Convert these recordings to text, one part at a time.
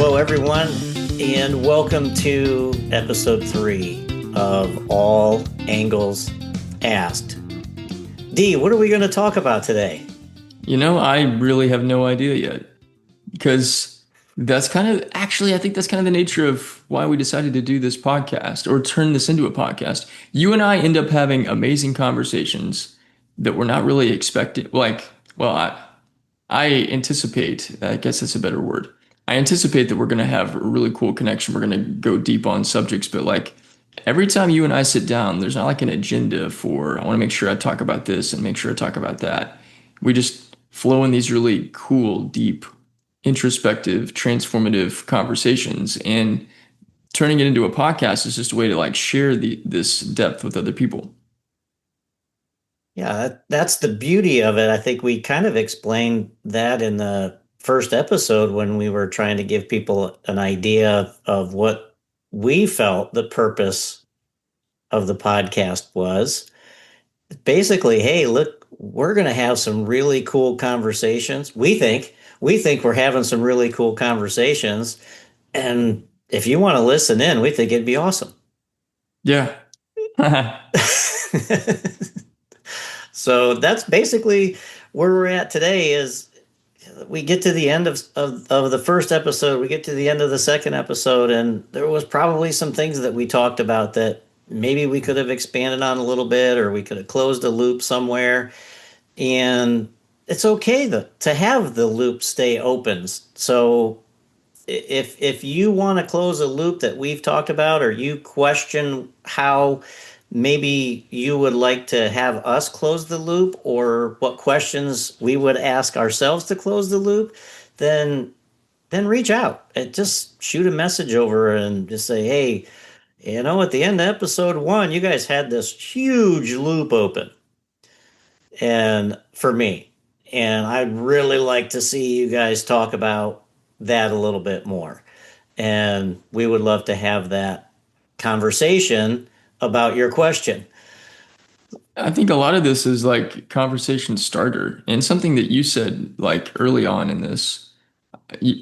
Hello, everyone, and welcome to episode 3 of All Angles Asked. D, what are we going to talk about today? I really have no idea yet because that's kind of actually, I think that's kind of the nature of why we decided to do this podcast or turn this into a podcast. You and I end up having amazing conversations that we're not really expecting. I anticipate, I guess that's a better word. I anticipate that we're going to have a really cool connection. We're going to go deep on subjects, but like every time you and I sit down, there's not like an agenda for, I want to make sure I talk about this and make sure I talk about that. We just flow in these really cool, deep, introspective, transformative conversations. And turning it into a podcast is just a way to like share this depth with other people. Yeah, that's the beauty of it. I think we kind of explained that in the first episode when we were trying to give people an idea of what we felt the purpose of the podcast was. Basically, hey, look, we're going to have some really cool conversations. We think we're having some really cool conversations, and if you want to listen in, we think it'd be awesome. Yeah. So that's basically where we're at today. Is we get to the end of the first episode, we get to the end of the second episode, and there was probably some things that we talked about that maybe we could have expanded on a little bit, or we could have closed a loop somewhere. And it's okay to have the loop stay open. So if you want to close a loop that we've talked about, or you question how maybe you would like to have us close the loop, or what questions we would ask ourselves to close the loop, then reach out and just shoot a message over and just say, hey, at the end of episode 1, you guys had this huge loop open, and for me, and I'd really like to see you guys talk about that a little bit more. And we would love to have that conversation about your question. I think a lot of this is like conversation starter and something that you said like early on in this.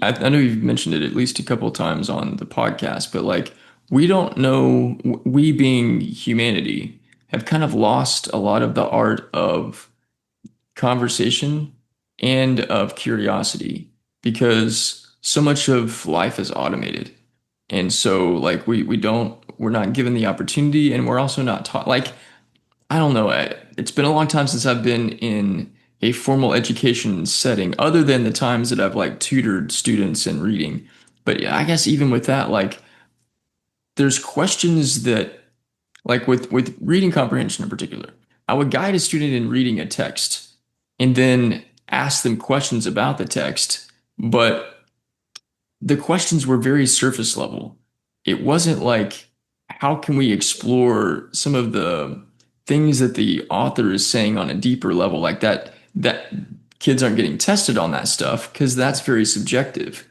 I know you've mentioned it at least a couple of times on the podcast, but like we don't know, we being humanity have kind of lost a lot of the art of conversation and of curiosity because so much of life is automated. And so like we're not given the opportunity and we're also not taught like I don't know. It's been a long time since I've been in a formal education setting, other than the times that I've like tutored students in reading. But yeah, I guess even with that, like there's questions that, like with reading comprehension in particular, I would guide a student in reading a text and then ask them questions about the text, but the questions were very surface level. It wasn't like, how can we explore some of the things that the author is saying on a deeper level like that kids aren't getting tested on that stuff because that's very subjective.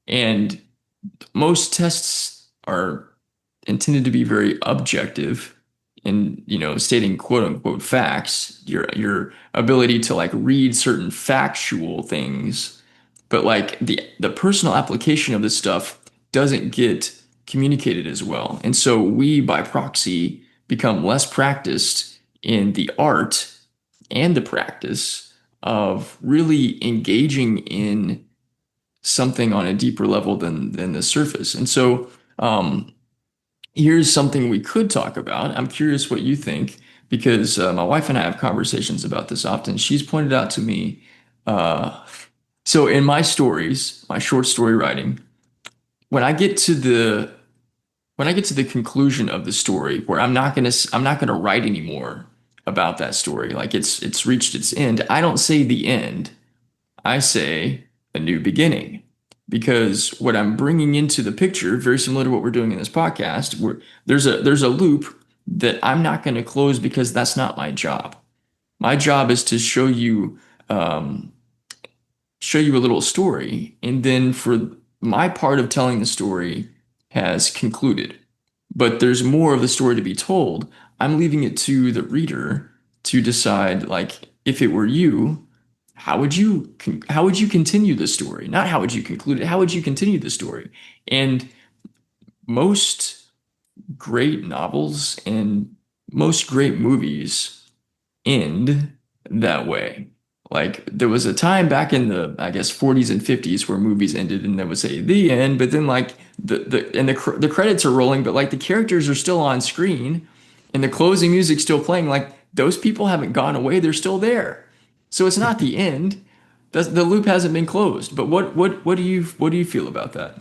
And most tests are intended to be very objective in, stating quote unquote facts, your ability to like read certain factual things, but like the personal application of this stuff doesn't get communicated as well. And so we by proxy become less practiced in the art and the practice of really engaging in something on a deeper level than the surface. And so here's something we could talk about. I'm curious what you think because my wife and I have conversations about this often. She's pointed out to me, uh, so in my stories, my short story writing, when I get to the conclusion of the story where I'm not gonna write anymore about that story, like it's reached its end, I don't say the end. I say a new beginning. Because what I'm bringing into the picture, very similar to what we're doing in this podcast, where there's a loop that I'm not going to close because that's not my job. My job is to um, show you a little story, and then for my part of telling the story has concluded. But there's more of the story to be told. I'm leaving it to the reader to decide, like, if it were you, how would you continue the story? Not how would you conclude it, how would you continue the story? And most great novels and most great movies end that way. Like there was a time back in the, I guess, 40s and 50s where movies ended and they would say the end, but then like the credits are rolling, but like the characters are still on screen and the closing music's still playing. Like those people haven't gone away, they're still there. So it's not the end. The loop hasn't been closed. But what do you feel about that?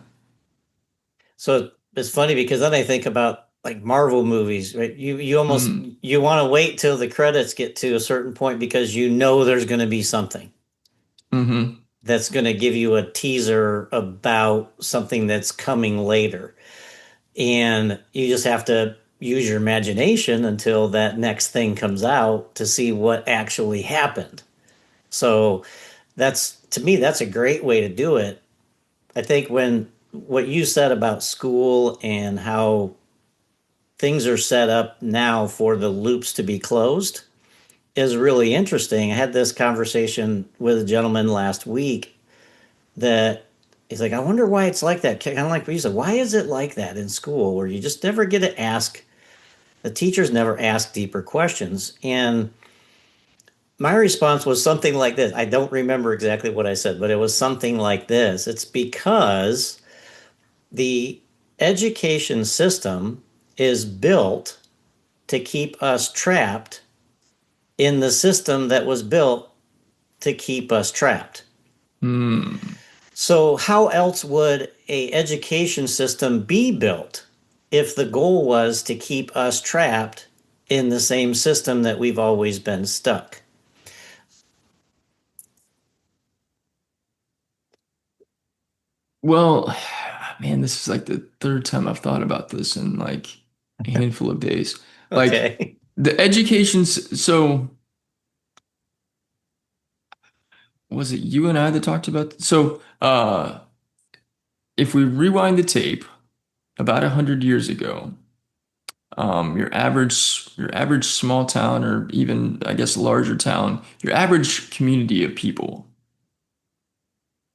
So it's funny because then I think about like Marvel movies, right? You almost Mm, you want to wait till the credits get to a certain point because you know there's going to be something hmm that's going to give you a teaser about something that's coming later. And you just have to use your imagination until that next thing comes out to see what actually happened. So that's to me, that's a great way to do it. I think when what you said about school and how things are set up now for the loops to be closed is really interesting. I had this conversation with a gentleman last week that he's like, I wonder why it's like that. Kind of like what you said, why is it like that in school where you just never get to ask, the teachers never ask deeper questions? And my response was something like this. I don't remember exactly what I said, but it was something like this. It's because the education system is built to keep us trapped in the system that was built to keep us trapped. mm. So how else would a education system be built if the goal was to keep us trapped in the same system that we've always been stuck? Well, man, this is like the third time I've thought about this in like a handful of days. Like Okay. the so was it you and I that talked about if we rewind the tape about 100 years ago, your average small town or even I guess larger town, your average community of people,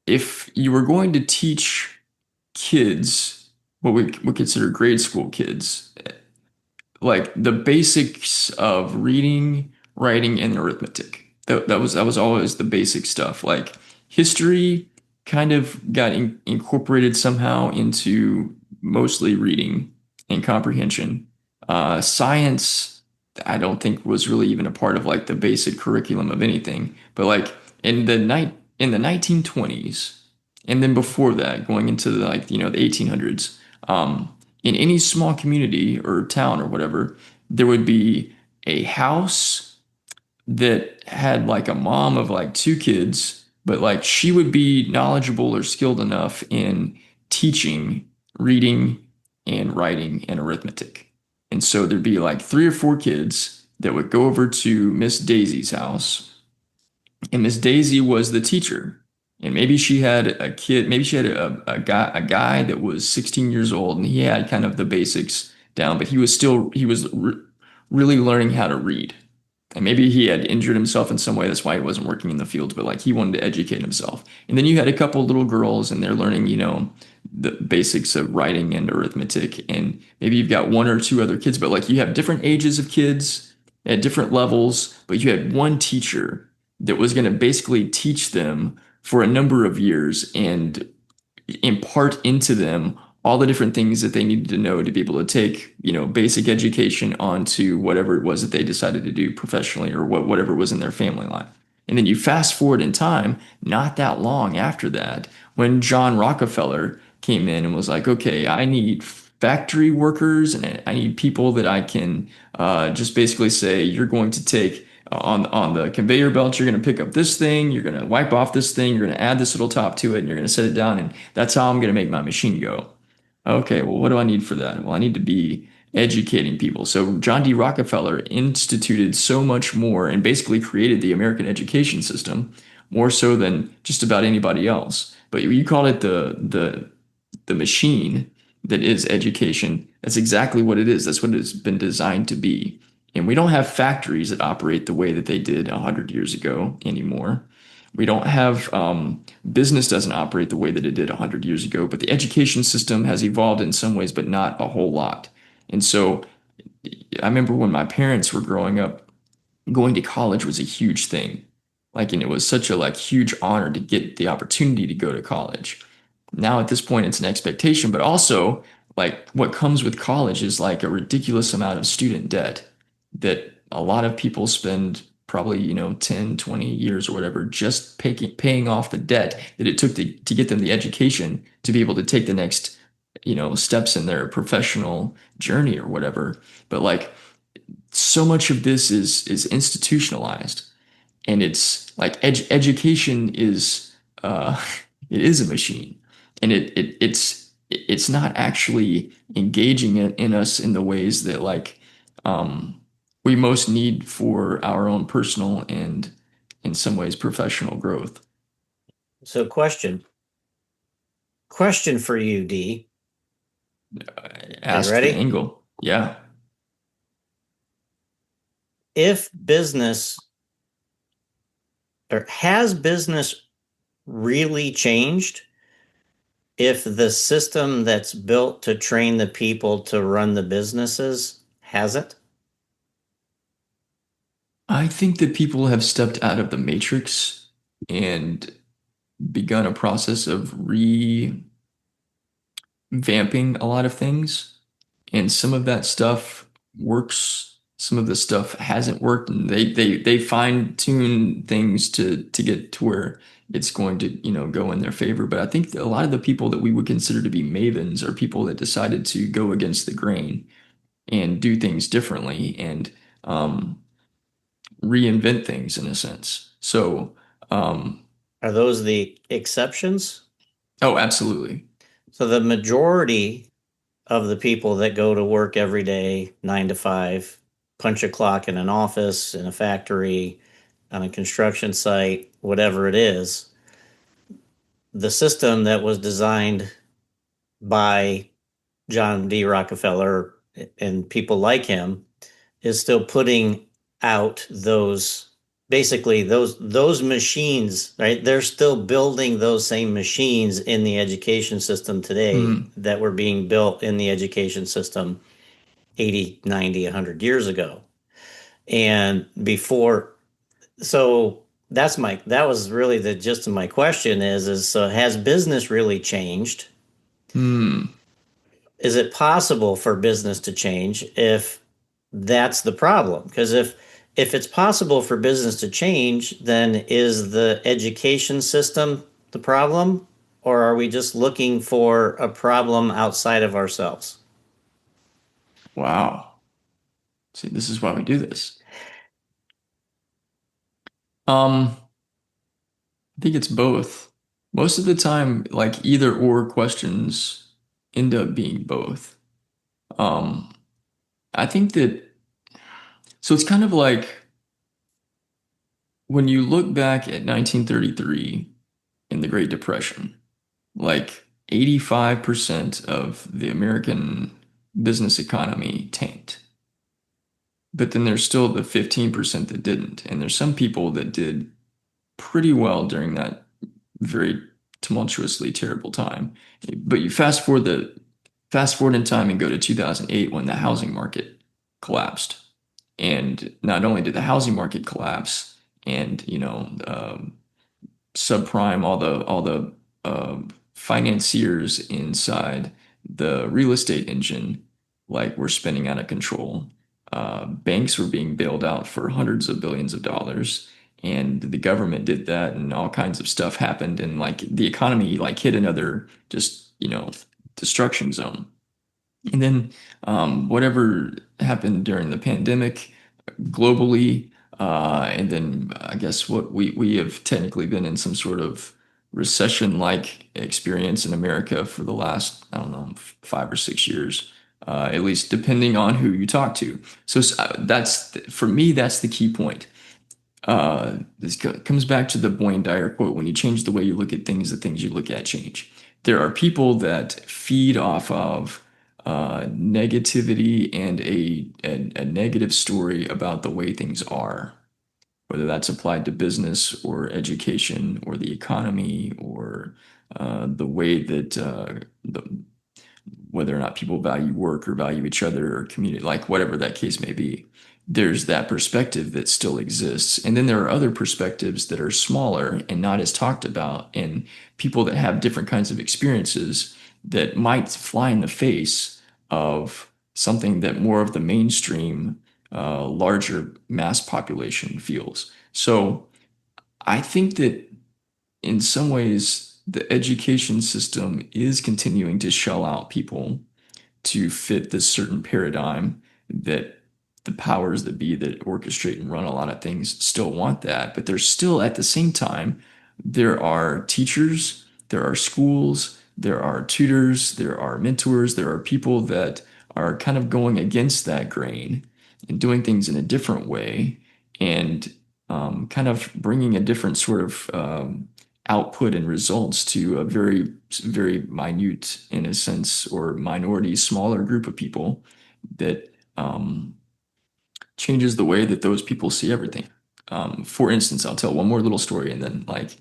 if you were going to teach kids what we would consider grade school kids, like the basics of reading, writing, and arithmetic. That was always the basic stuff. Like history kind of got incorporated somehow into mostly reading and comprehension. Science, I don't think was really even a part of like the basic curriculum of anything. But like in the 1920s, and then before that, going into the, like the 1800s. In any small community or town or whatever, there would be a house that had like a mom of like two kids, but like she would be knowledgeable or skilled enough in teaching, reading, and writing and arithmetic. And so there'd be like three or four kids that would go over to Miss Daisy's house, and Miss Daisy was the teacher. And maybe she had a kid, maybe she had a guy that was 16 years old and he had kind of the basics down, but he was really learning how to read. And maybe he had injured himself in some way. That's why he wasn't working in the fields, but like he wanted to educate himself. And then you had a couple little girls and they're learning, the basics of writing and arithmetic. And maybe you've got one or two other kids, but like you have different ages of kids at different levels, but you had one teacher that was going to basically teach them for a number of years and impart into them all the different things that they needed to know to be able to take, basic education onto whatever it was that they decided to do professionally or whatever was in their family life. And then you fast forward in time, not that long after that, when John Rockefeller came in and was like, okay, I need factory workers and I need people that I can just basically say, you're going to take on the conveyor belt, you're going to pick up this thing, you're going to wipe off this thing, you're going to add this little top to it, and you're going to set it down, and that's how I'm going to make my machine go. Okay, well, what do I need for that? Well, I need to be educating people. So John D. Rockefeller instituted so much more and basically created the American education system more so than just about anybody else. But you called it the machine that is education. That's exactly what it is. That's what it's been designed to be. And we don't have factories that operate the way that they did 100 years ago anymore. We don't have business doesn't operate the way that it did 100 years ago, but the education system has evolved in some ways, but not a whole lot. And so I remember when my parents were growing up, going to college was a huge thing. Like, and it was such a like huge honor to get the opportunity to go to college. Now at this point, it's an expectation, but also like what comes with college is like a ridiculous amount of student debt that a lot of people spend probably, 10, 20 years or whatever, just paying off the debt that it took to get them the education to be able to take the next, steps in their professional journey or whatever. But like, so much of this is institutionalized, and it's like education is it is a machine, and it's not actually engaging in us in the ways that like um we most need for our own personal and in some ways professional growth. So, question for you, D. Are you Ask the ready? angle. Yeah. If business or has business really changed if the system that's built to train the people to run the businesses hasn't? I think that people have stepped out of the matrix and begun a process of revamping a lot of things. And some of that stuff works, some of the stuff hasn't worked, and they fine tune things to get to where it's going to, go in their favor. But I think that a lot of the people that we would consider to be mavens are people that decided to go against the grain and do things differently and reinvent things in a sense. So, um, Are those the exceptions? oh, absolutely. So the majority of the people that go to work every day, 9 to 5, punch a clock in an office, in a factory, on a construction site, whatever it is, the system that was designed by John D. Rockefeller and people like him is still putting out those basically those machines, right? They're still building those same machines in the education system today Hmm. that were being built in the education system 80, 90, 100 years ago. And before, so that was really the gist of my question is so has business really changed? Hmm. Is it possible for business to change if that's the problem? Because if it's possible for business to change, then is the education system the problem, or are we just looking for a problem outside of ourselves? Wow. See, this is why we do this. Um, I think it's both. Most of the time, like either or questions end up being both. Um, I think that so it's kind of like when you look back at 1933 in the Great Depression, like 85% of the American business economy tanked. But then there's still the 15% that didn't. And there's some people that did pretty well during that very tumultuously terrible time. But you fast forward in time and go to 2008 when the housing market collapsed. And not only did the housing market collapse and, subprime, all the financiers inside the real estate engine like were spinning out of control. Banks were being bailed out for hundreds of billions of dollars, and the government did that, and all kinds of stuff happened, and like the economy like hit another just destruction zone. And then whatever happened during the pandemic globally. And then I guess what we have technically been in some sort of recession-like experience in America for the last, I don't know, 5 or 6 years, at least depending on who you talk to. So for me, that's the key point. Comes back to the Wayne Dyer quote: "When you change the way you look at things, the things you look at change." There are people that feed off of negativity and a negative story about the way things are. whether that's applied to business or education or the economy or the way that whether or not people value work or value each other or community, like whatever that case may be. There's that perspective that still exists. And then there are other perspectives that are smaller and not as talked about, and people that have different kinds of experiences that might fly in the face of something that more of the mainstream, larger mass population feels. So I think that in some ways, the education system is continuing to shell out people to fit this certain paradigm that the powers that be that orchestrate and run a lot of things still want that. But there's still, at the same time, there are teachers, there are schools, there are tutors, there are mentors, there are people that are kind of going against that grain and doing things in a different way and kind of bringing a different sort of output and results to a very, very minute, in a sense, or minority, smaller group of people that changes the way that those people see everything. For instance, I'll tell one more little story and then like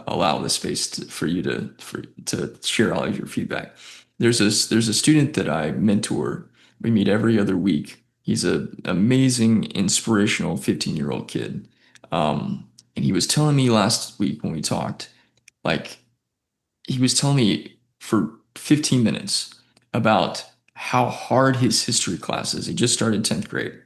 allow the space for you to share all of your feedback. There's a student that I mentor. We meet every other week. He's an amazing, inspirational 15-year-old kid. And he was telling me last week when we talked, like he was telling me for 15 minutes about how hard his history class is. He just started 10th grade.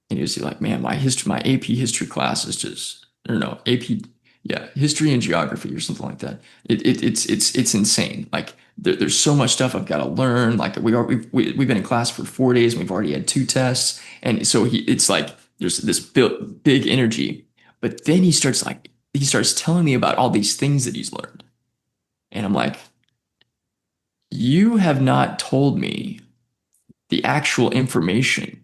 And he was like, man, my AP history class is just, I don't know, AP, yeah, history and geography or something like that. It's insane. Like there's so much stuff I've got to learn. Like we've been in class for 4 days and we've already had two tests. And so it's like, there's this big energy, but then he starts telling me about all these things that he's learned. And I'm like, you have not told me the actual information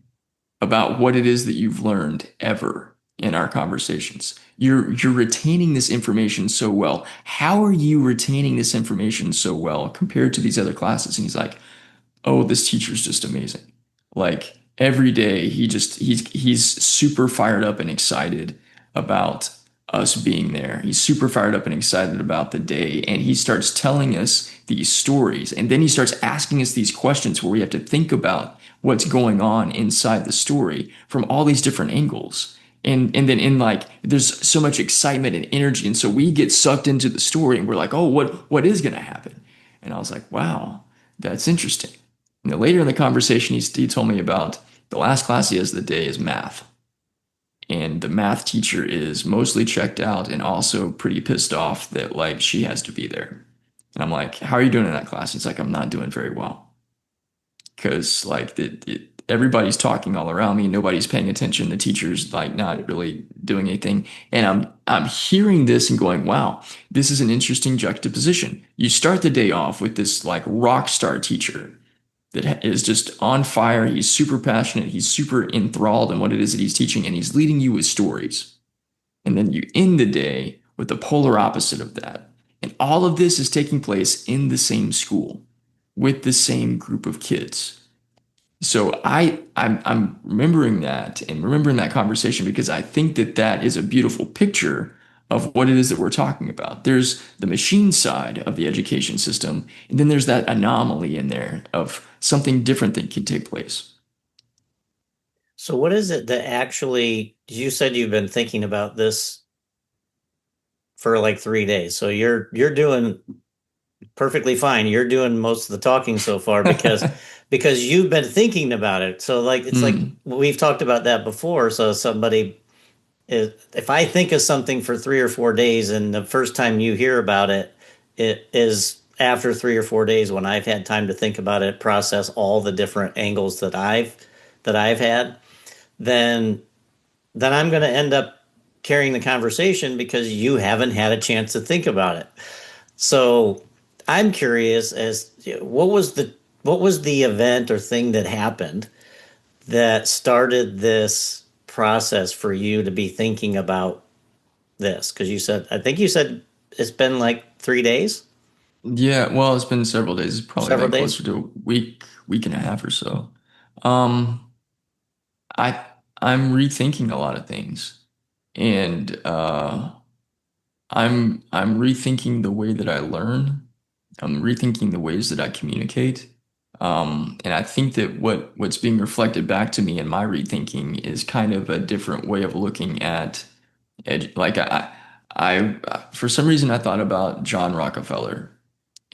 about what it is that you've learned ever in our conversations. You're retaining this information so well. How are you retaining this information so well compared to these other classes? And he's like, oh, this teacher's just amazing. Like every day he's super fired up and excited about us being there. He's super fired up and excited about the day. And he starts telling us these stories. And then he starts asking us these questions where we have to think about what's going on inside the story from all these different angles. And then in like there's so much excitement and energy. And so we get sucked into the story and we're like, oh, what is gonna happen? And I was like, wow, that's interesting. You know, later in the conversation, he told me about the last class he has of the day is math. And the math teacher is mostly checked out and also pretty pissed off that like she has to be there. And I'm like, how are you doing in that class? He's like, I'm not doing very well. Because like everybody's talking all around me, nobody's paying attention. The teacher's like not really doing anything. And I'm hearing this and going, wow, this is an interesting juxtaposition. You start the day off with this like rock star teacher that is just on fire. He's super passionate. He's super enthralled in what it is that he's teaching, and he's leading you with stories. And then you end the day with the polar opposite of that. And all of this is taking place in the same school with the same group of kids. So I'm remembering that and remembering that conversation because I think that that is a beautiful picture of what it is that we're talking about. There's the machine side of the education system, and then there's that anomaly in there of something different that can take place. So what is it that actually, you said you've been thinking about this for like 3 days. So you're doing perfectly fine. You're doing most of the talking so far because you've been thinking about it. So like it's like Mm, we've talked about that before. So somebody if I think of something for 3 or 4 days and the first time you hear about it, it is after 3 or 4 days when I've had time to think about it, process all the different angles that I've had, then I'm going to end up carrying the conversation because you haven't had a chance to think about it. So I'm curious as what was the event or thing that happened that started this process for you to be thinking about this? Because I think you said it's been like 3 days, yeah, well, it's been several days. It's probably several been days. closer to a week and a half or so. Um, I I'm rethinking a lot of things. And I'm rethinking the way that I learn. I'm rethinking the ways that I communicate. And I think that what's being reflected back to me in my rethinking is kind of a different way of looking at like for some reason I thought about John Rockefeller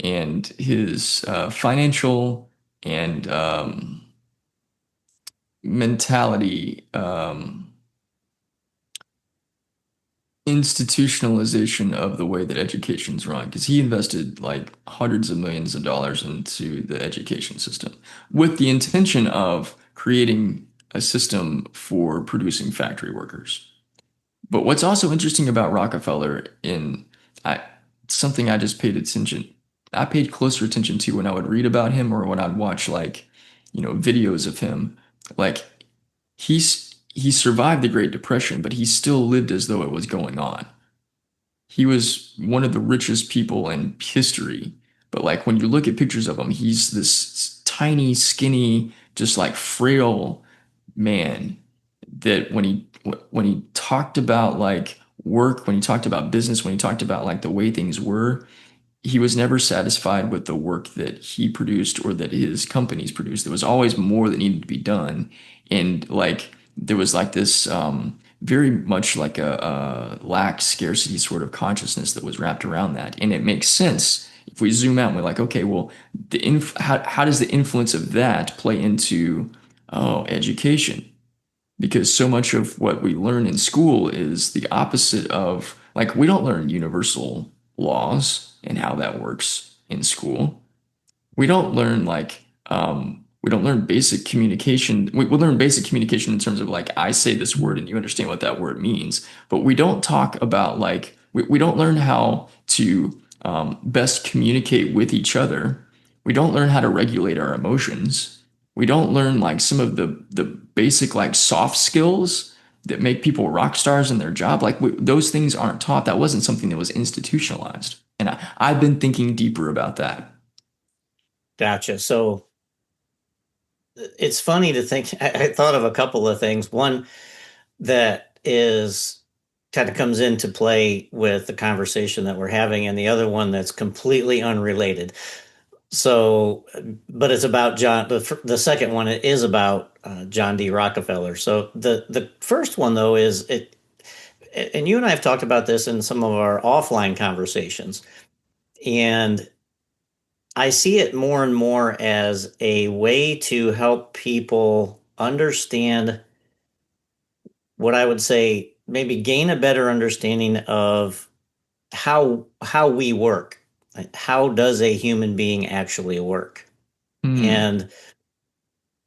and his financial and mentality. Institutionalization of the way that education's run because he invested like hundreds of millions of dollars into the education system with the intention of creating a system for producing factory workers. But what's also interesting about Rockefeller in I something I just paid attention I paid closer attention to when I would read about him or when I'd watch like videos of him like he survived the Great Depression, but he still lived as though it was going on. He was one of the richest people in history. But like when you look at pictures of him, he's this tiny, skinny, just like frail man that when he talked about like work, when he talked about business, when he talked about like the way things were, he was never satisfied with the work that he produced or that his companies produced. There was always more that needed to be done. And like there was like this very much like a lack scarcity sort of consciousness that was wrapped around that. And it makes sense if we zoom out and we're like, okay, well, how does the influence of that play into education? Because so much of what we learn in school is the opposite of like we don't learn universal laws and how that works in school. We don't learn we don't learn basic communication. We learn basic communication in terms of like I say this word and you understand what that word means, but we don't talk about like we don't learn how to best communicate with each other. We don't learn how to regulate our emotions. We don't learn like some of the basic like soft skills that make people rock stars in their job. Like those things aren't taught. That wasn't something that was institutionalized. And I've been thinking deeper about that. Gotcha. So it's funny to think, I thought of a couple of things. One that is kind of comes into play with the conversation that we're having, and the other one that's completely unrelated. So, but it's about John. The second one it is about John D. Rockefeller. So the first one though is it, and you and I have talked about this in some of our offline conversations, and I see it more and more as a way to help people understand what I would say, maybe gain a better understanding of how we work. Like, how does a human being actually work? Hmm. And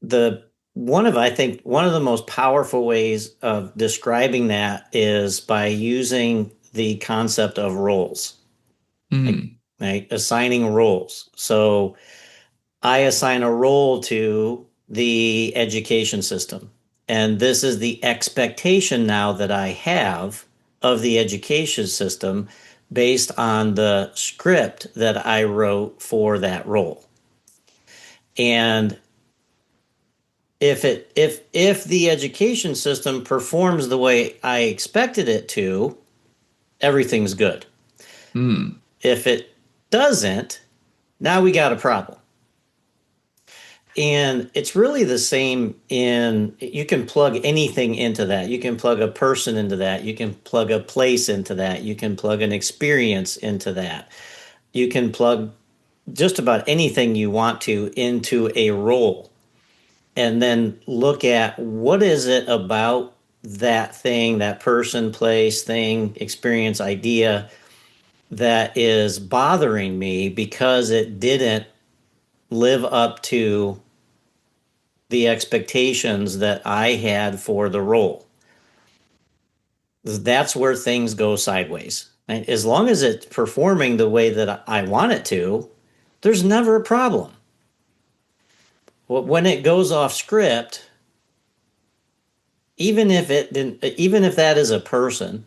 the I think one of the most powerful ways of describing that is by using the concept of roles, like, Hmm. right? Assigning roles. So I assign a role to the education system. And this is the expectation now that I have of the education system based on the script that I wrote for that role. And if the education system performs the way I expected it to, everything's good. Hmm. If it doesn't, now we got a problem. And it's really the same in you can plug anything into that. You can plug a person into that. You can plug a place into that. You can plug an experience into that. You can plug just about anything you want to into a role and then look at what is it about that thing, that person, place, thing, experience, idea that is bothering me because it didn't live up to the expectations that I had for the role. That's where things go sideways. And as long as it's performing the way that I want it to, there's never a problem. When it goes off script, even if it didn't, even if that is a person,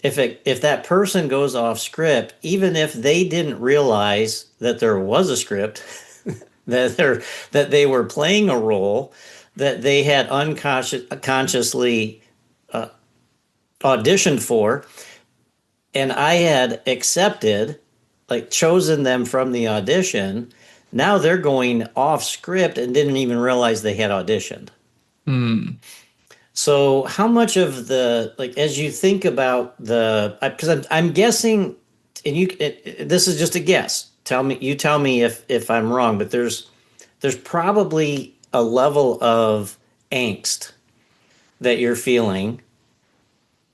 if that person goes off script, even if they didn't realize that there was a script, that they were playing a role, that they had unconsciously auditioned for, and I had accepted, like chosen them from the audition. Now they're going off script and didn't even realize they had auditioned. Hmm. So, how much of the, like, as you think about the, because I'm guessing, and this is just a guess. You tell me if I'm wrong, but there's probably a level of angst that you're feeling,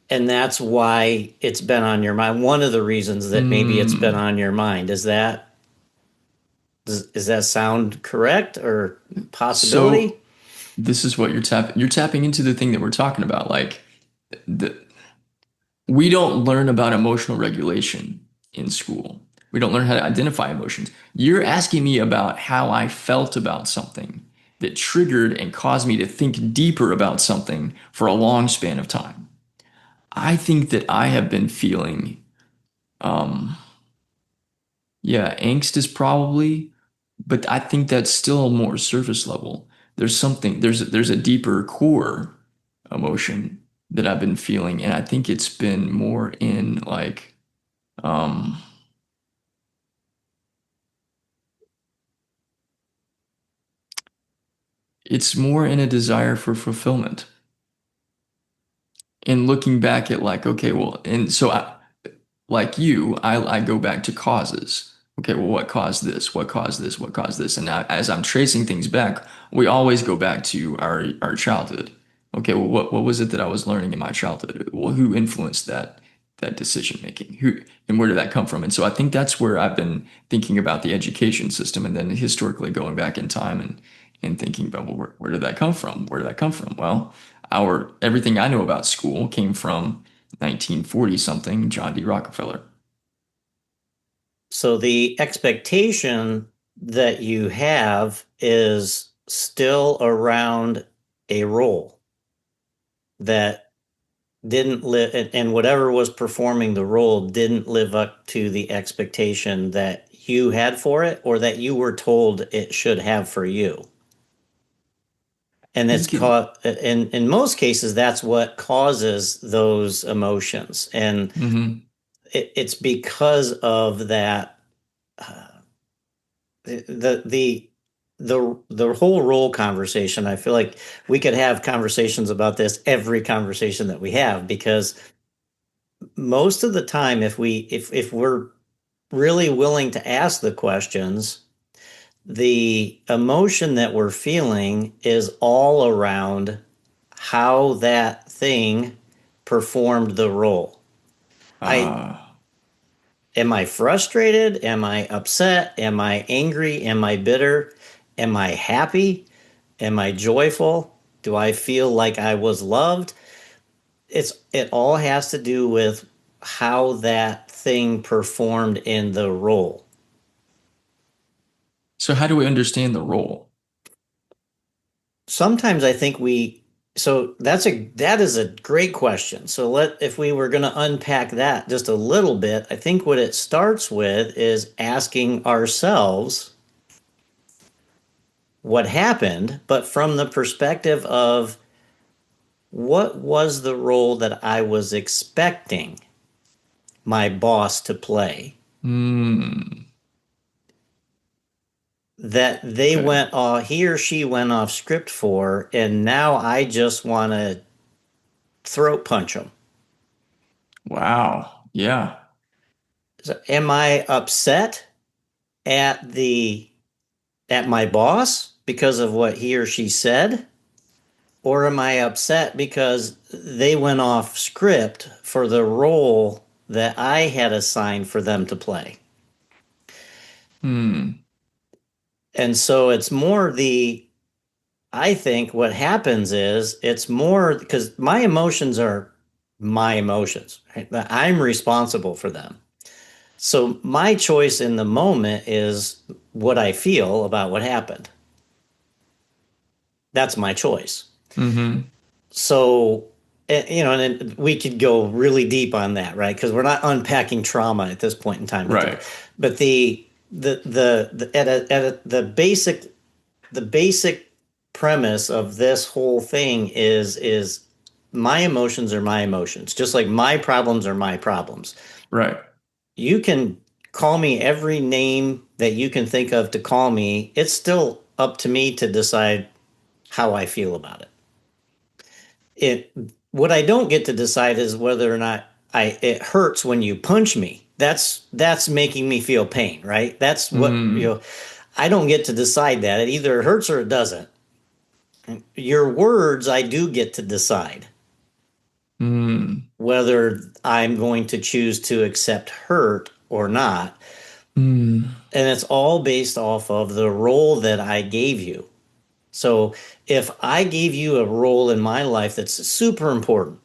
and that's why it's been on your mind. One of the reasons that maybe it's been Hmm. on your mind is that, does that sound correct or So possibility? this is what you're tapping into the thing that we're talking about. Like the we don't learn about emotional regulation in school. We don't learn how to identify emotions. You're asking me about how I felt about something that triggered and caused me to think deeper about something for a long span of time. I think that I have been feeling, um, yeah, angst is probably, but I think that's still more surface level. There's a deeper core emotion that I've been feeling, and I think it's been more in like, um, it's more in a desire for fulfillment. And looking back at like, okay, well, and so I, like you, I go back to causes. Okay, well, what caused this? What caused this? What caused this? And now, as I'm tracing things back, we always go back to our childhood. Okay, well, what was it that I was learning in my childhood? Well, who influenced that decision making? Who and where did that come from? And so I think that's where I've been thinking about the education system, and then historically going back in time and thinking about, well, where did that come from? Where did that come from? Well, our everything I know about school came from 1940 something, John D. Rockefeller. So the expectation that you have is still around a role that didn't live, and whatever was performing the role didn't live up to the expectation that you had for it or that you were told it should have for you. And it's Think it, caught in most cases, that's what causes those emotions. And mhm. it's because of that. uh, the whole role conversation. I feel like we could have conversations about this every conversation that we have, because most of the time, if we're really willing to ask the questions, the emotion that we're feeling is all around how that thing performed the role. I uh, Am I frustrated? Am I upset? Am I angry? Am I bitter? Am I happy? Am I joyful? Do I feel like I was loved? It all has to do with how that thing performed in the role. so how do we understand the role? Sometimes I think we so that is a great question. So if we were going to unpack that just a little bit, I think what it starts with is asking ourselves what happened, but from the perspective of what was the role that I was expecting my boss to play, Hmm. that Okay. he or she went off script for, and now I just want to throat punch them. Wow. Yeah. So am I upset at my boss because of what he or she said? Or am I upset because they went off script for the role that I had assigned for them to play? Hmm. And so it's more I think what happens is it's more because my emotions are my emotions, right? I'm responsible for them. So my choice in the moment is what I feel about what happened. That's my choice. Mm-hmm. So, and we could go really deep on that, right? Because we're not unpacking trauma at this point in time, Right. but the the basic premise of this whole thing is my emotions are my emotions, just like my problems are my problems. Right. You can call me every name that you can think of to call me. It's still up to me to decide how I feel about it. It what I don't get to decide is whether or not I it hurts when you punch me. That's making me feel pain, right? That's what Mm, I don't get to decide that. It either hurts or it doesn't. Your words I do get to decide mm, whether I'm going to choose to accept hurt or not. mm. And it's all based off of the role that I gave you. So if I gave you a role in my life that's super important,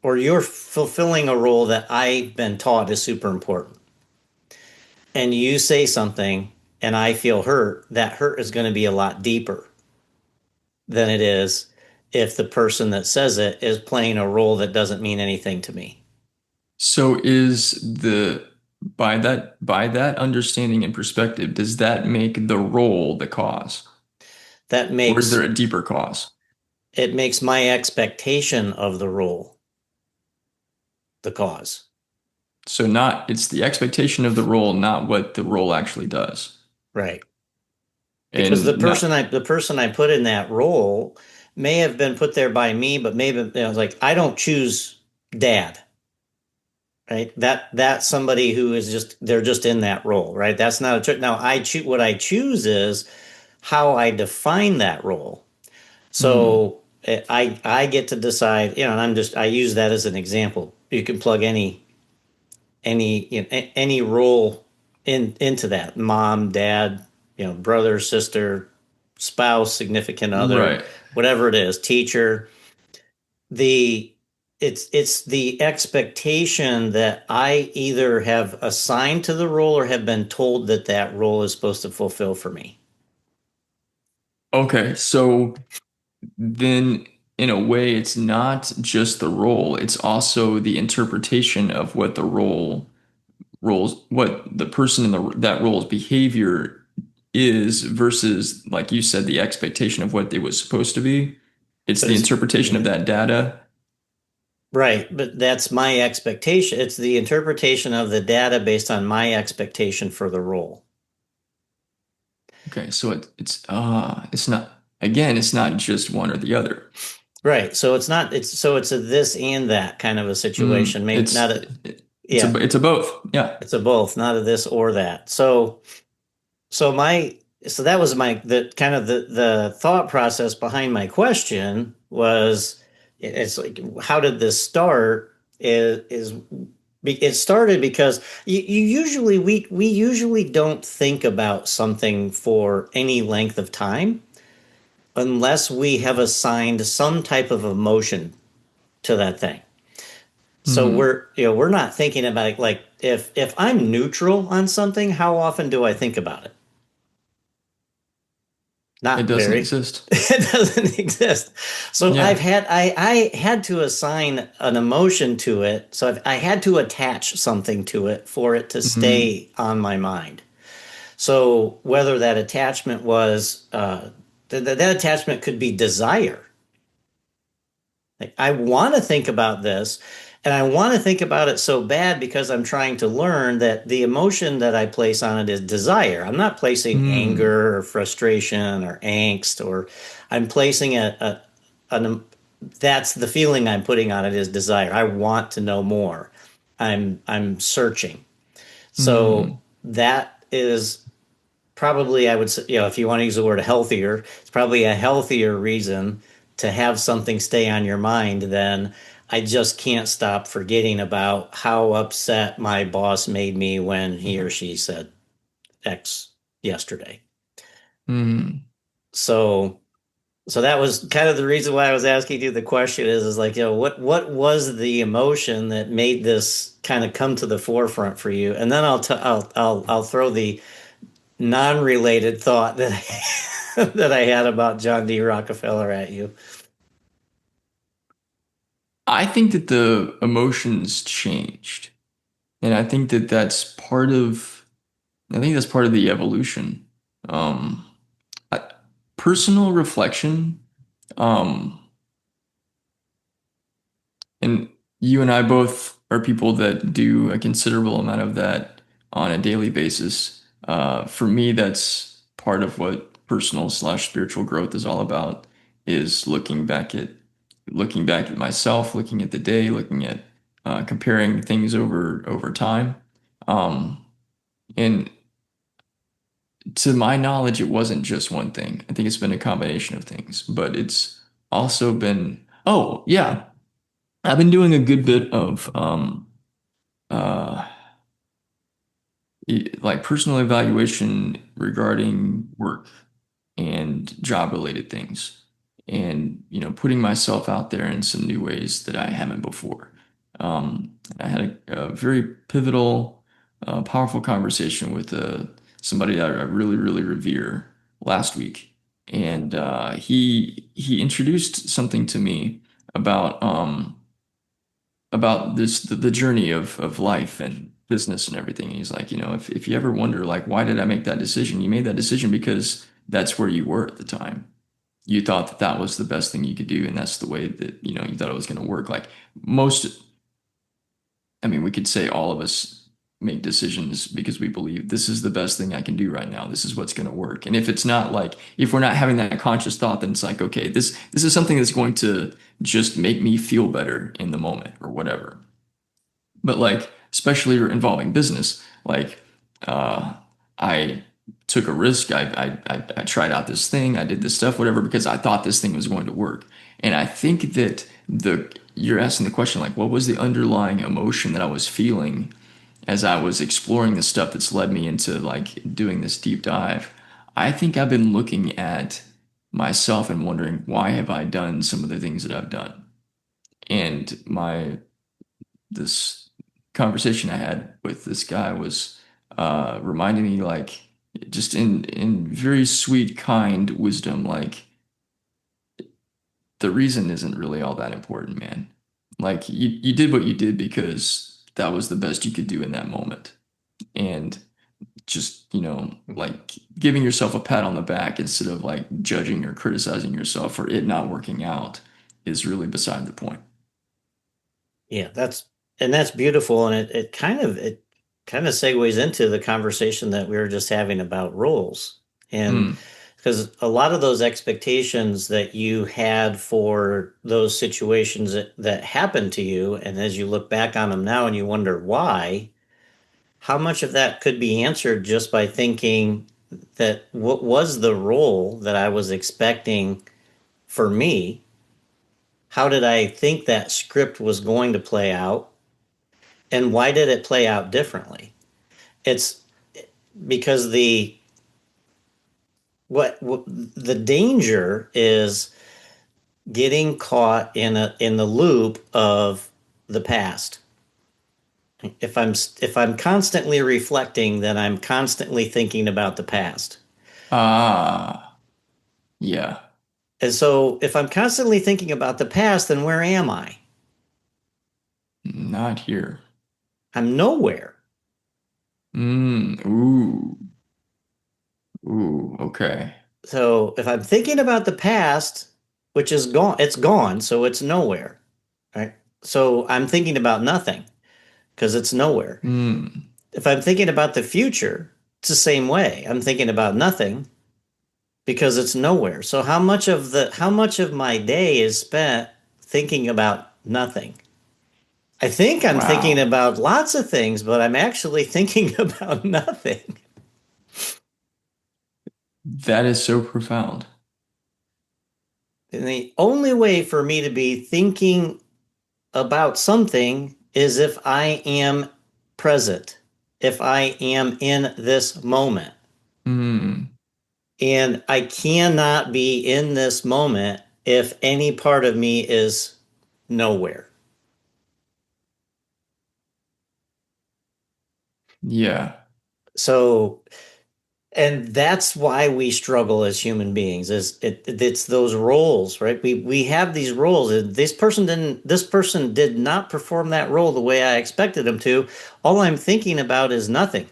or you're fulfilling a role that I've been taught is super important, and you say something and I feel hurt, that hurt is going to be a lot deeper than it is if the person that says it is playing a role that doesn't mean anything to me. So is the by that understanding and perspective, does that make the role the cause? That Or is there makes a deeper cause? it makes my expectation of the role the cause. So not it's the expectation of the role, not what the role actually does. Right. Because And not the person I put in that role may have been put there by me, but maybe like I don't choose dad, right? That's somebody who is just they're just in that role, right? That's not a choice. Now I choose what I choose is how I define that role. mm, So I get to decide, and I use that as an example. You can plug any role into that mom, dad, brother, sister, spouse, significant other, right. whatever it is, teacher. The it's the expectation that I either have assigned to the role or have been told that that role is supposed to fulfill for me. Okay, so then in a way it's not just the role, it's also the interpretation of what the what the person in that role's behavior is versus, like you said, the expectation of what it was supposed to be. It's But the it's interpretation of yeah, that data. right. But that's my expectation. It's the interpretation of the data based on my expectation for the role. Okay, so it's not again, it's not just one or the other. Right. So it's a this and that kind of a situation. Maybe not a yeah, It's a both. Yeah. it's a both, not a this or that. So my so that was my the kind of the thought process behind my question was it's like how did this start is it started because you usually we usually don't think about something for any length of time unless we have assigned some type of emotion to that thing. So Hmm. we're not thinking about it like if I'm neutral on something, how often do I think about it? It Not doesn't very. exist. It doesn't exist. So Yeah. I had to assign an emotion to it. So I had to attach something to it for it to Hmm. stay on my mind. So whether that attachment was that attachment could be desire. Like, I want to think about this, and I want to think about it so bad because I'm trying to learn that the emotion that I place on it is desire. I'm not placing Hmm. anger or frustration or angst, or I'm placing an that's the feeling I'm putting on it is desire. I want to know more. I'm searching. So Hmm. that is probably I would say, if you want to use the word healthier, it's probably a healthier reason to have something stay on your mind than I just can't stop forgetting about how upset my boss made me when he or she said X yesterday. Hmm. So so that was kind of the reason why I was asking you the question is like, what was the emotion that made this kind of come to the forefront for you? And then I'll throw the non-related thought that that I had about John D. Rockefeller at you. I think that the emotions changed. And I think that's part of the evolution. Um, I, personal reflection, um, And you and I both are people that do a considerable amount of that on a daily basis. For me, that's part of what personal slash spiritual growth is all about, is looking back at myself, looking at the day, looking at comparing things over time. Um, and to my knowledge, it wasn't just one thing. I think it's been a combination of things, but it's also been, oh, yeah, I've been doing a good bit of uh, like personal evaluation regarding work and job related things, and putting myself out there in some new ways that I haven't before. I had a very pivotal, powerful conversation with somebody that I really, really revere last week, and he introduced something to me about this the journey of life and business and everything. And he's like, if you ever wonder like why did I make that decision? You made that decision because that's where you were at the time. You thought that that was the best thing you could do, and that's the way that you thought it was going to work. Like most, I mean, we could say all of us make decisions because we believe this is the best thing I can do right now. This is what's going to work. And if it's not like, if we're not having that conscious thought, then it's like, okay, this is something that's going to just make me feel better in the moment or whatever. But like, especially involving business, like uh, I took a risk. I tried out this thing. I did this stuff, whatever, because I thought this thing was going to work. And I think that you're asking the question like, what was the underlying emotion that I was feeling as I was exploring the stuff that's led me into like doing this deep dive? I think I've been looking at myself and wondering why have I done some of the things that I've done. And my this conversation I had with this guy was reminding me like just in very sweet, kind wisdom, like the reason isn't really all that important, man. Like you did what you did because that was the best you could do in that moment. And just, like giving yourself a pat on the back instead of like judging or criticizing yourself for it not working out is really beside the point. Yeah, that's beautiful, and it kind of segues into the conversation that we were just having about roles. And Mm. because a lot of those expectations that you had for those situations that happened to you, and as you look back on them now and you wonder why, how much of that could be answered just by thinking that what was the role that I was expecting for me? How did I think that script was going to play out? And why did it play out differently? It's because what the danger is getting caught in the loop of the past. If I'm constantly reflecting, then I'm constantly thinking about the past. Ah, yeah. And so if I'm constantly thinking about the past, then where am I? Not here. I'm nowhere. Ooh, ooh, okay. So if I'm thinking about the past, which is gone, it's gone, so it's nowhere, right? So I'm thinking about nothing because it's nowhere. Mm, If I'm thinking about the future, it's the same way. I'm thinking about nothing because it's nowhere. So how much of my day is spent thinking about nothing? I think I'm thinking wow. about lots of things, but I'm actually thinking about nothing. That is so profound. And the only way for me to be thinking about something is if I am present, if I am in this moment. Mm, And I cannot be in this moment if any part of me is nowhere. yeah. So, and that's why we struggle as human beings is it's those roles, right? We have these roles. And this person did not perform that role the way I expected him to. All I'm thinking about is nothing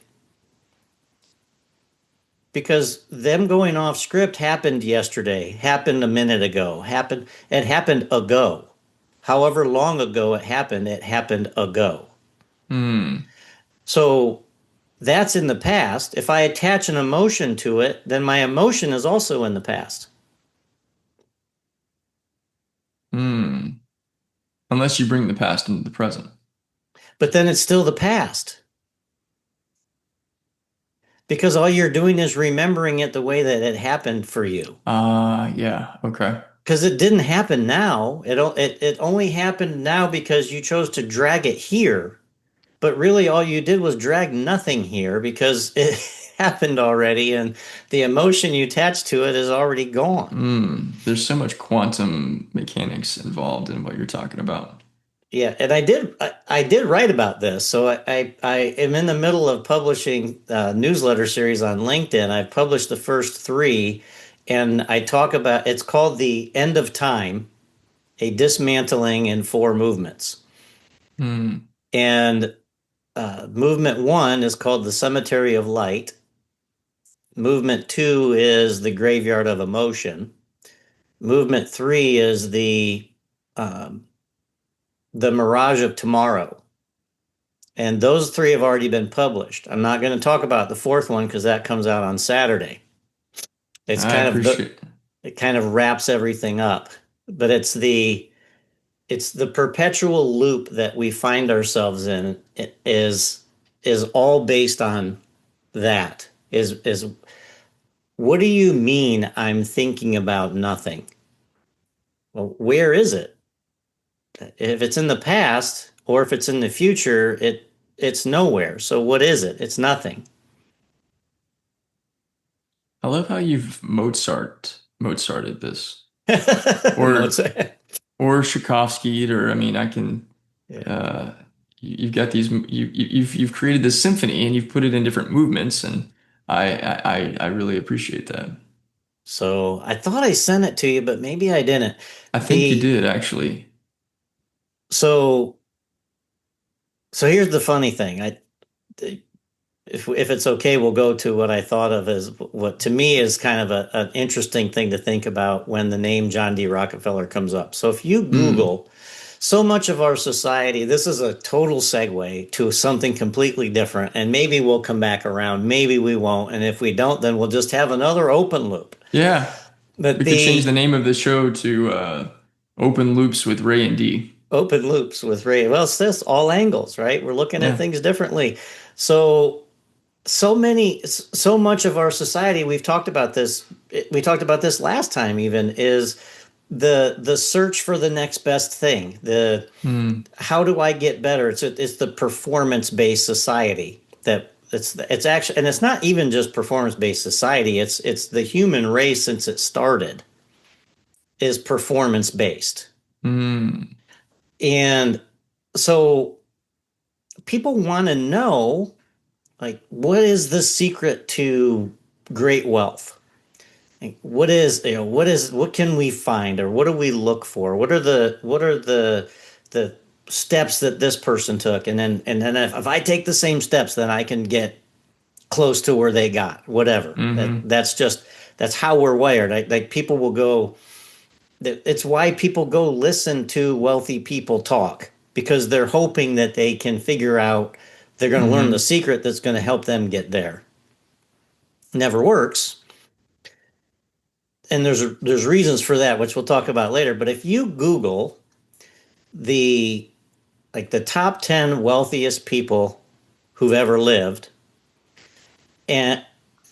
because them going off script happened yesterday, happened a minute ago, happened ago. However long ago it happened ago. Hmm. So that's in the past. If I attach an emotion to it, then my emotion is also in the past. Hmm. Unless you bring the past into the present. But then it's still the past because all you're doing is remembering it the way that it happened for you. Yeah. Okay. Because it didn't happen now. It only happened now because you chose to drag it here. But really, all you did was drag nothing here because it happened already, and the emotion you attached to it is already gone. There's so much quantum mechanics involved in what you're talking about. Yeah, and I did write about this. So I am in the middle of publishing a newsletter series on LinkedIn. I've published the first three, and I talk about it's called The End of Time, a dismantling in four movements. Hmm. And movement one is called The Cemetery of Light. Movement two is The Graveyard of Emotion. Movement three is um, the Mirage of Tomorrow. And those three have already been published. I'm not going to talk about the fourth one because that comes out on Saturday. It's I kind of the appreciate. it kind of wraps everything up, but it's the perpetual loop that we find ourselves in. It is all based on that. Is what do you mean I'm thinking about nothing? Well, where is it? If it's in the past or if it's in the future, it's nowhere. So what is it? It's nothing. I love how you've Mozarted this, or Mozart. or Tchaikovsky, or I mean, I can. Yeah. Uh, you've got these. You've created this symphony and you've put it in different movements, and I really appreciate that. So I thought I sent it to you, but maybe I didn't. I think you The did actually. so so here's the funny thing. I if it's okay, we'll go to what I thought of as what to me is kind of an interesting thing to think about when the name John D. Rockefeller comes up. So if you Hmm. Google so much of our society, this is a total segue to something completely different, and maybe we'll come back around, maybe we won't, and if we don't, then we'll just have another open loop. Yeah, But we could change the the name of the show to Open Loops with Ray and D. open loops with Ray, well, it's this all angles, right? We're looking at Yeah. things differently. So so much of our society, we talked about this last time even, is the search for the next best thing, the Hmm. how do I get better. It's the performance based society that it's actually, and it's not even just performance based society, it's the human race since it started is performance based. Hmm. And so people want to know, like, what is the secret to great wealth? Like, what can we find, or what do we look for? What are the steps that this person took, and then if I take the same steps, then I can get close to where they got. Whatever. Hmm. That's how we're wired. Like people will go. It's why people go listen to wealthy people talk because they're hoping that they can figure out. They're going to learn the Hmm. secret that's going to help them get there. Never works, and there's reasons for that, which we'll talk about later. But if you Google the the top 10 wealthiest people who've ever lived, and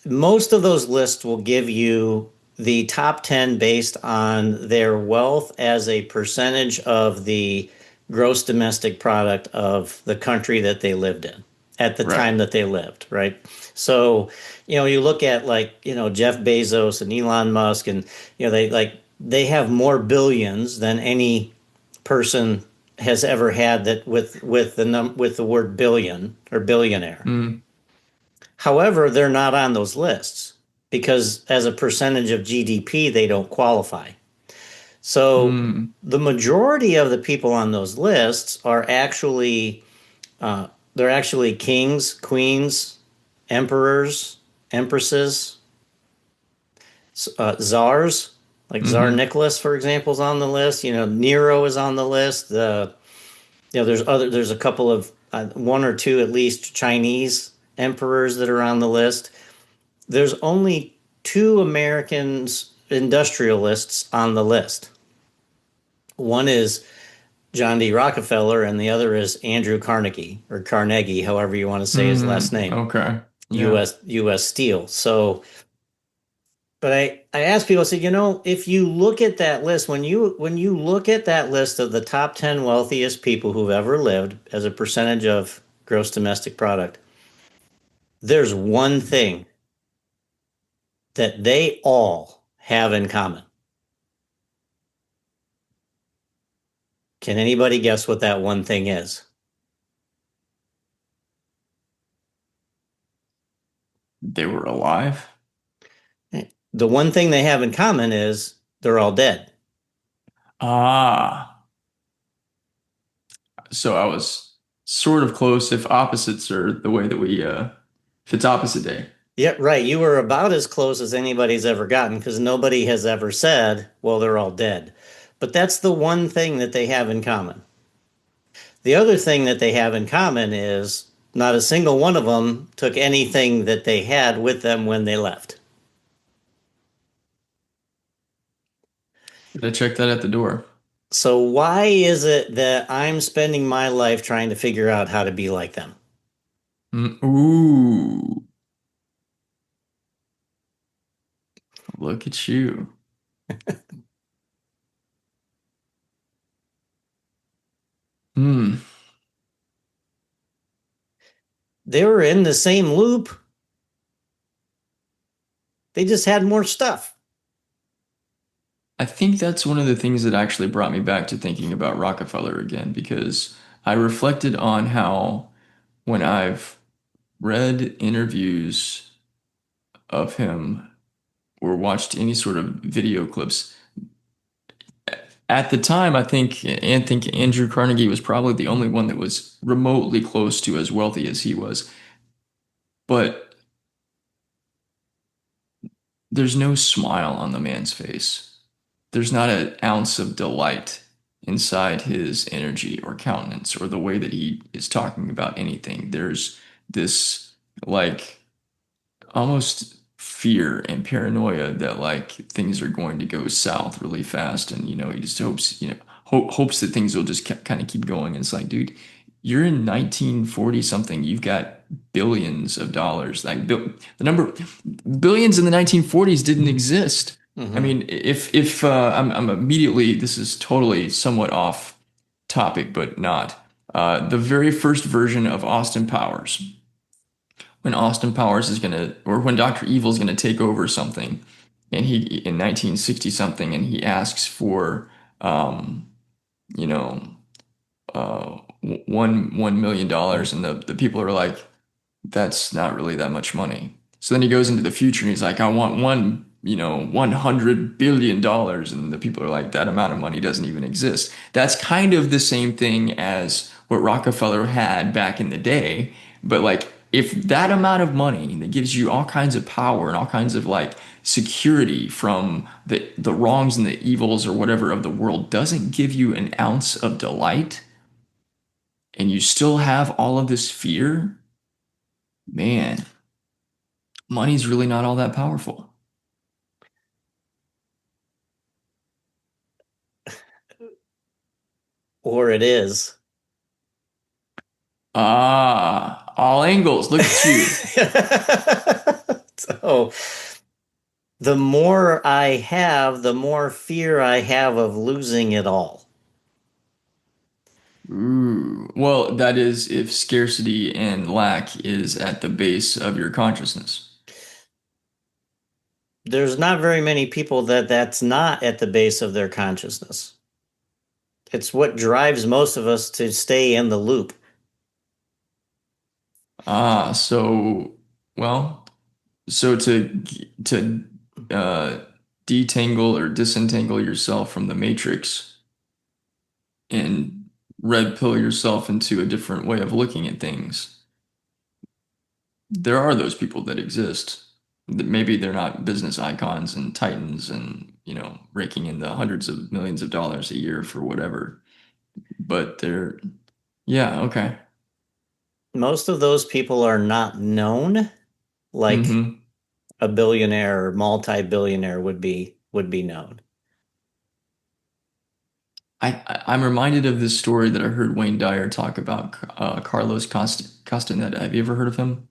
most of those lists will give you the top 10 based on their wealth as a percentage of the gross domestic product of the country that they lived in at the Right. time that they lived, right? So, you look at Jeff Bezos and Elon Musk, and they have more billions than any person has ever had, that with the word billion or billionaire. Hmm. However, they're not on those lists because as a percentage of GDP, they don't qualify. So Hmm. the majority of the people on those lists are actually they're actually kings, queens, emperors, empresses, czars. Like Tsar Hmm. Nicholas, for example, is on the list. Nero is on the list. There's a couple of one or two at least Chinese emperors that are on the list. There's only two Americans industrialists on the list. One is John D. Rockefeller, and the other is Andrew Carnegie or Carnegie, however you want to say his last name. Okay. Yeah. U.S. Steel. So, but I ask people, I say, if you look at that list, when you look at that list of the top 10 wealthiest people who've ever lived as a percentage of gross domestic product, there's one thing that they all have in common. Can anybody guess what that one thing is? They were alive. The one thing they have in common is they're all dead. Ah, so I was sort of close if opposites are the way that if it's opposite day. Yeah, right. You were about as close as anybody's ever gotten because nobody has ever said, well, they're all dead. But that's the one thing that they have in common. The other thing that they have in common is not a single one of them took anything that they had with them when they left. Did I check that at the door? So, why is it that I'm spending my life trying to figure out how to be like them? Ooh, look at you. Hmm. They were in the same loop, they just had more stuff. I think that's one of the things that actually brought me back to thinking about Rockefeller again, because I reflected on how when I've read interviews of him or watched any sort of video clips, at the time, I think Andrew Carnegie was probably the only one that was remotely close to as wealthy as he was. But there's no smile on the man's face. There's not an ounce of delight inside his energy or countenance or the way that he is talking about anything. There's this like almost fear and paranoia that like things are going to go south really fast, and he just hopes hopes that things will just kind of keep going. And it's like, dude, you're in 1940 something, you've got billions of dollars. Like the number billions in the 1940s didn't exist. I Mm-hmm. mean, if I'm immediately, this is totally somewhat off topic, but not the very first version of Austin Powers, when Austin Powers is gonna, or when Dr. Evil is gonna take over something, and he in 1960 something, and he asks for, um, you know, $1 million, and the people are like, that's not really that much money. So then he goes into the future and he's like, I want $100 billion. And the people are like, that amount of money doesn't even exist. That's kind of the same thing as what Rockefeller had back in the day. But like, if that amount of money that gives you all kinds of power and all kinds of like security from the wrongs and the evils or whatever of the world doesn't give you an ounce of delight, and you still have all of this fear, man, money's really not all that powerful. Or it is. Ah, all angles. Look at you. So, the more I have, the more fear I have of losing it all. Ooh. Well, that is if scarcity and lack is at the base of your consciousness. There's not very many people that's not at the base of their consciousness. It's what drives most of us to stay in the loop. Ah, well, so to uh detangle or disentangle yourself from the matrix and red pill yourself into a different way of looking at things, there are those people that exist. maybe they're not business icons and titans and, raking in the hundreds of millions of dollars a year for whatever, but they're, yeah, okay. Most of those people are not known like Hmm. a billionaire or multi-billionaire would be known. I'm reminded of this story that I heard Wayne Dyer talk about, Carlos Castaneda. Have you ever heard of him?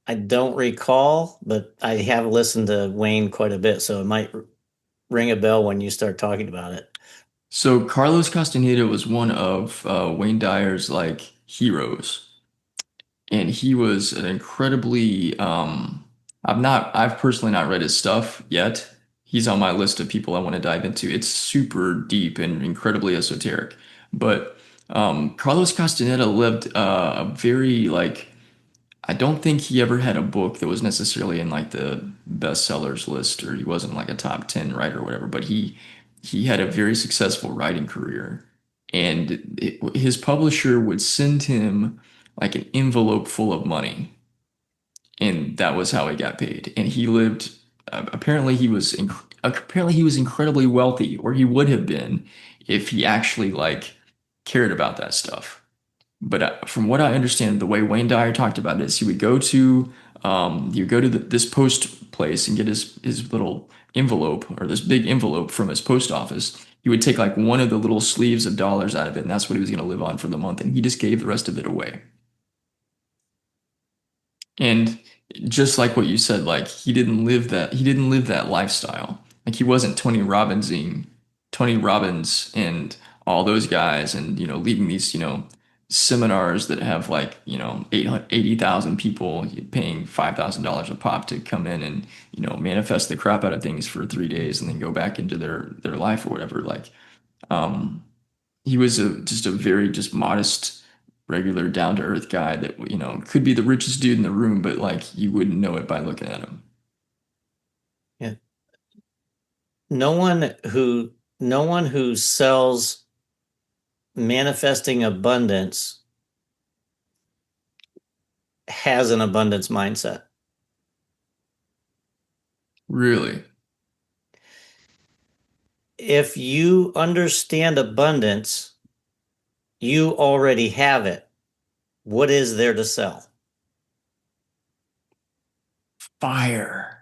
I don't recall, but I have listened to Wayne quite a bit, so it might ring a bell when you start talking about it. So Carlos Castaneda was one of Wayne Dyer's like heroes, and he was an incredibly I've personally not read his stuff yet. He's on my list of people I want to dive into. It's super deep and incredibly esoteric. But Carlos Castaneda lived a very like I don't think he ever had a book that was necessarily in like the bestsellers list, or he wasn't like a top 10 writer or whatever, but he had a very successful writing career. And his publisher would send him like an envelope full of money, and that was how he got paid. And he lived apparently he was incredibly wealthy, or he would have been if he actually like cared about that stuff. But from what I understand, the way Wayne Dyer talked about it is he would go to this post place and get his little envelope, or this big envelope from his post office. He would take like one of the little sleeves of dollars out of it, and that's what he was going to live on for the month. And he just gave the rest of it away. And just like what you said, like he didn't live that lifestyle. Like he wasn't Tony Robbins and all those guys, and leading these, seminars that have like, 80,000 people paying $5,000 a pop to come in and, manifest the crap out of things for 3 days and then go back into their life or whatever. Like, um, he was just a very just modest, regular, down to earth guy that could be the richest dude in the room, but like you wouldn't know it by looking at him. Yeah. No one who sells manifesting abundance has an abundance mindset. Really. If you understand abundance, you already have it. What is there to sell? Fire.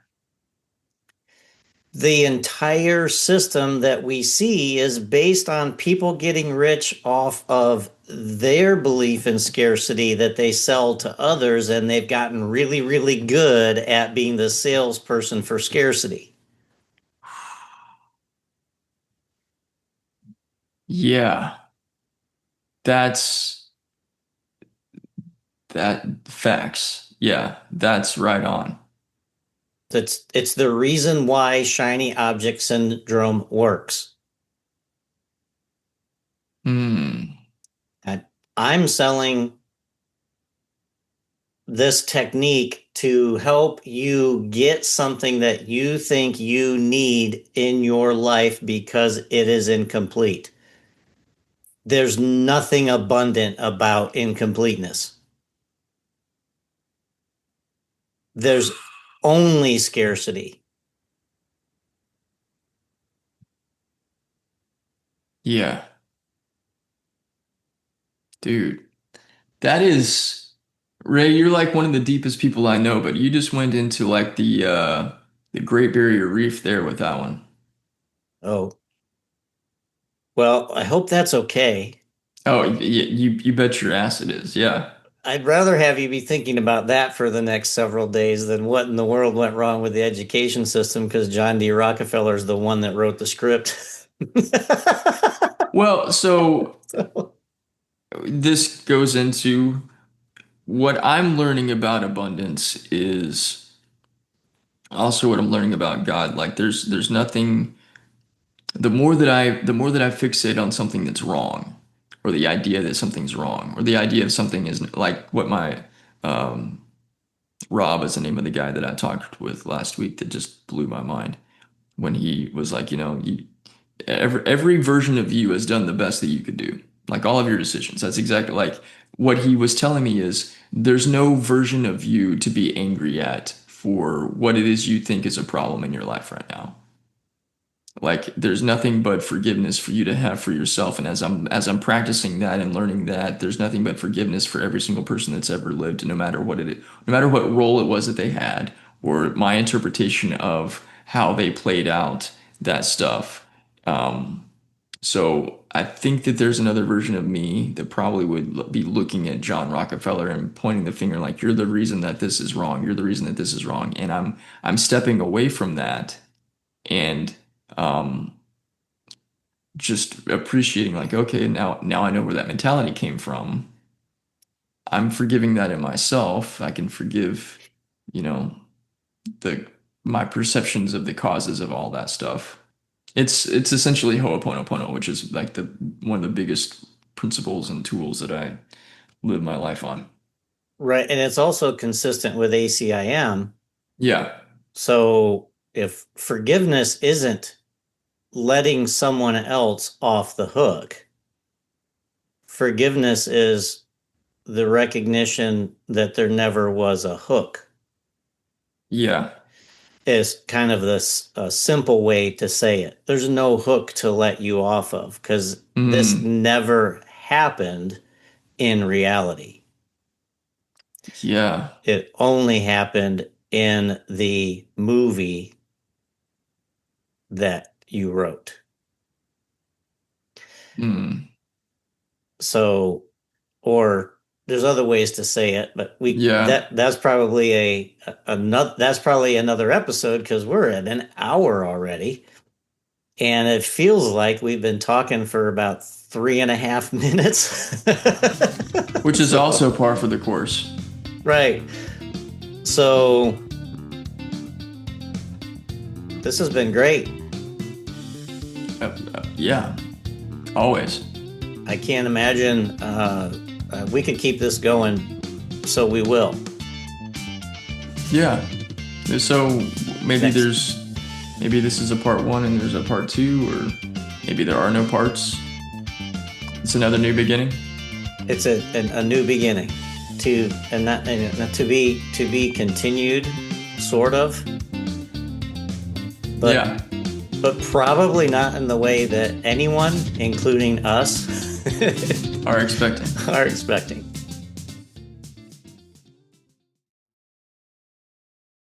The entire system that we see is based on people getting rich off of their belief in scarcity that they sell to others, and they've gotten really, really good at being the salesperson for scarcity. Yeah, that's that facts. Yeah, that's right on. It's the reason why shiny object syndrome works. Hmm. I, I'm selling this technique to help you get something that you think you need in your life because it is incomplete. There's nothing abundant about incompleteness. There's only scarcity. Yeah, dude. That is Ray, you're like one of the deepest people I know, but you just went into like the Great Barrier Reef there with that one. Oh, well, I hope that's okay. Oh, you bet your ass it is. Yeah. I'd rather have you be thinking about that for the next several days than what in the world went wrong with the education system because John D. Rockefeller is the one that wrote the script. Well, so this goes into what I'm learning about abundance is also what I'm learning about God. Like there's nothing the more that I fixate on something that's wrong, or the idea that something's wrong, or the idea of something isn't like what my um Rob is the name of the guy that I talked with last week that just blew my mind when he was like, every version of you has done the best that you could do. Like all of your decisions. That's exactly like what he was telling me is there's no version of you to be angry at. for what it is you think is a problem in your life right now. Like there's nothing but forgiveness for you to have for yourself. And as I'm practicing that and learning that, there's nothing but forgiveness for every single person that's ever lived, no matter what no matter what role it was that they had, or my interpretation of how they played out that stuff. Um, so I think that there's another version of me that probably would be looking at John Rockefeller and pointing the finger like, you're the reason that this is wrong. You're the reason that this is wrong. And I'm stepping away from that and um, just appreciating like, okay, now I know where that mentality came from. I'm forgiving that in myself. I can forgive, you know, the my perceptions of the causes of all that stuff. It's essentially Ho'oponopono, which is like the one of the biggest principles and tools that I live my life on. Right. And it's also consistent with ACIM. Yeah. So if forgiveness isn't letting someone else off the hook, forgiveness is the recognition that there never was a hook. Yeah. Is kind of this a simple way to say it. There's no hook to let you off of because this Mm, never happened in reality. yeah. It only happened in the movie that you wrote. Mm, So, or there's other ways to say it, but we yeah. that's probably another that's probably another episode because we're at an hour already. And it feels like we've been talking for about 3.5 minutes. Which is So, also par for the course. right. So, this has been great. Yeah. Always. I can't imagine we could keep this going, so we will. Yeah. So maybe Next. maybe this is a part one and there's a part two, or maybe there are no parts. It's another new beginning. It's a new beginning to and not and to be continued, sort of, but Yeah. but probably not in the way that anyone, including us, Are expecting. are expecting.